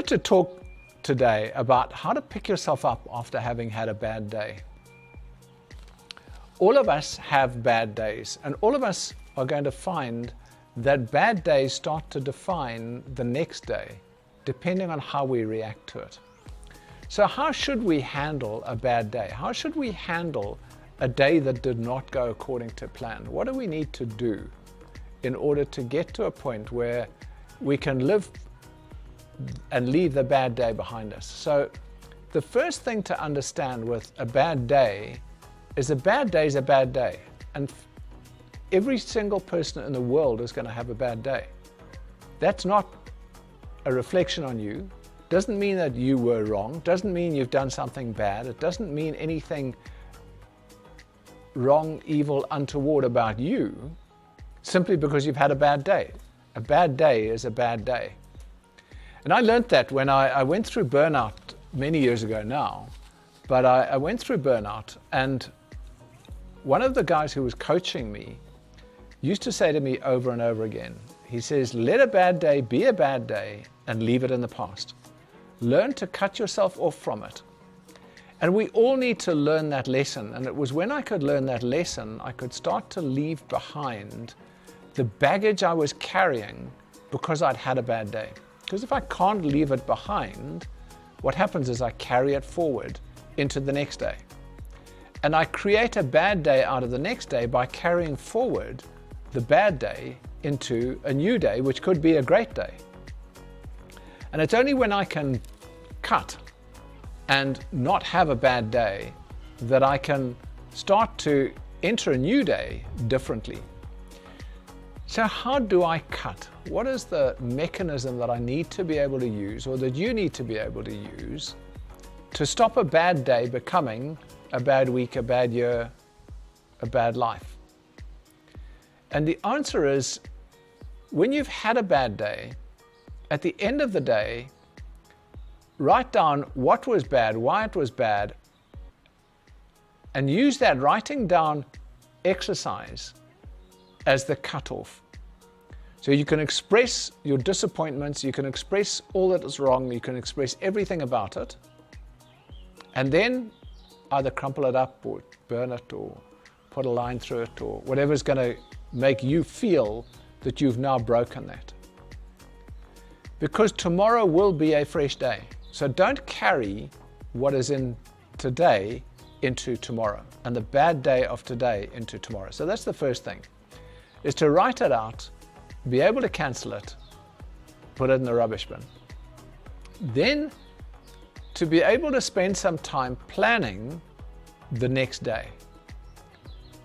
to talk today about how to pick yourself up after having had a bad day. All of us have bad days, and all of us are going to find that bad days start to define the next day, depending on how we react to it. So how should we handle a bad day? How should we handle a day that did not go according to plan? What do we need to do in order to get to a point where we can live and leave the bad day behind us? So the first thing to understand with a bad day is a bad day is a bad day. And every single person in the world is going to have a bad day. That's not a reflection on you. Doesn't mean that you were wrong. Doesn't mean you've done something bad. It doesn't mean anything wrong, evil, untoward about you simply because you've had a bad day. A bad day is a bad day. And I learned that when I went through burnout many years ago now, but I went through burnout, and one of the guys who was coaching me used to say to me over and over again, he says, let a bad day be a bad day and leave it in the past. Learn to cut yourself off from it. And we all need to learn that lesson. And it was when I could learn that lesson, I could start to leave behind the baggage I was carrying because I'd had a bad day. Because if I can't leave it behind, what happens is I carry it forward into the next day. And I create a bad day out of the next day by carrying forward the bad day into a new day, which could be a great day. And it's only when I can cut and not have a bad day that I can start to enter a new day differently. So how do I cut? What is the mechanism that I need to be able to use, or that you need to be able to use, to stop a bad day becoming a bad week, a bad year, a bad life? And the answer is, when you've had a bad day, at the end of the day, write down what was bad, why it was bad, and use that writing down exercise as the cutoff. So you can express your disappointments, you can express all that is wrong, you can express everything about it, and then either crumple it up or burn it or put a line through it or whatever's going to make you feel that you've now broken that. Because tomorrow will be a fresh day. So don't carry what is in today into tomorrow, and the bad day of today into tomorrow. So that's the first thing, is to write it out, be able to cancel it, put it in the rubbish bin. Then to be able to spend some time planning the next day.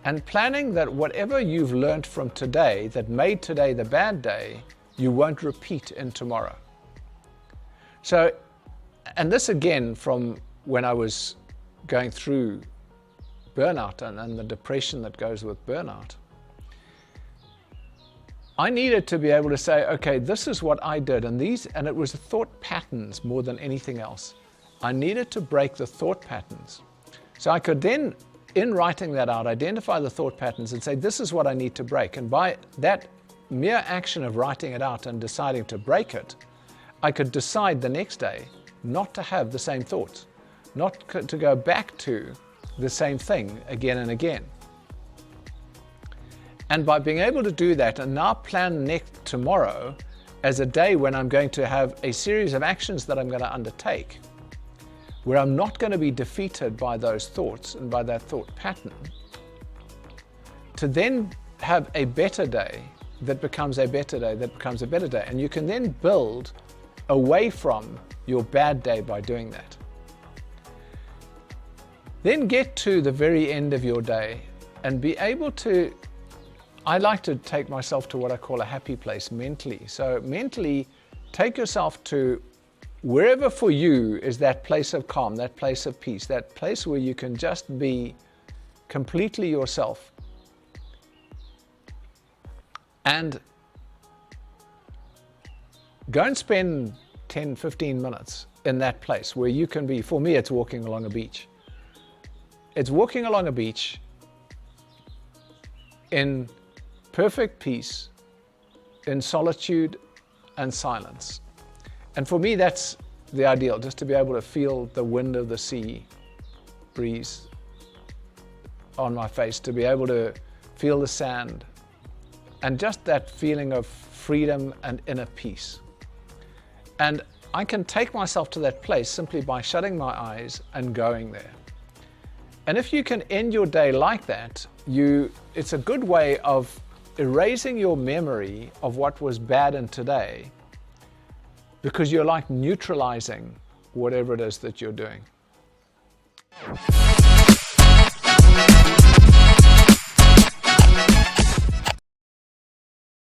And planning that whatever you've learned from today that made today the bad day, you won't repeat in tomorrow. So, and this again from when I was going through burnout and the depression that goes with burnout, I needed to be able to say, okay, this is what I did, and it was the thought patterns more than anything else. I needed to break the thought patterns. So I could then, in writing that out, identify the thought patterns and say, this is what I need to break. And by that mere action of writing it out and deciding to break it, I could decide the next day not to have the same thoughts, not to go back to the same thing again and again. And by being able to do that and now plan tomorrow as a day when I'm going to have a series of actions that I'm going to undertake, where I'm not going to be defeated by those thoughts and by that thought pattern, to then have a better day that becomes a better day, that becomes a better day. And you can then build away from your bad day by doing that. Then get to the very end of your day and be able to, I like to take myself to what I call a happy place mentally. So mentally, take yourself to wherever for you is that place of calm, that place of peace, that place where you can just be completely yourself. And go and spend 10, 15 minutes in that place where you can be. For me, it's walking along a beach. It's walking along a beach in perfect peace, in solitude and silence. And for me, that's the ideal, just to be able to feel the wind of the sea breeze on my face, to be able to feel the sand, and just that feeling of freedom and inner peace. And I can take myself to that place simply by shutting my eyes and going there. And if you can end your day like that, it's a good way of erasing your memory of what was bad in today, because you're like neutralizing whatever it is that you're doing.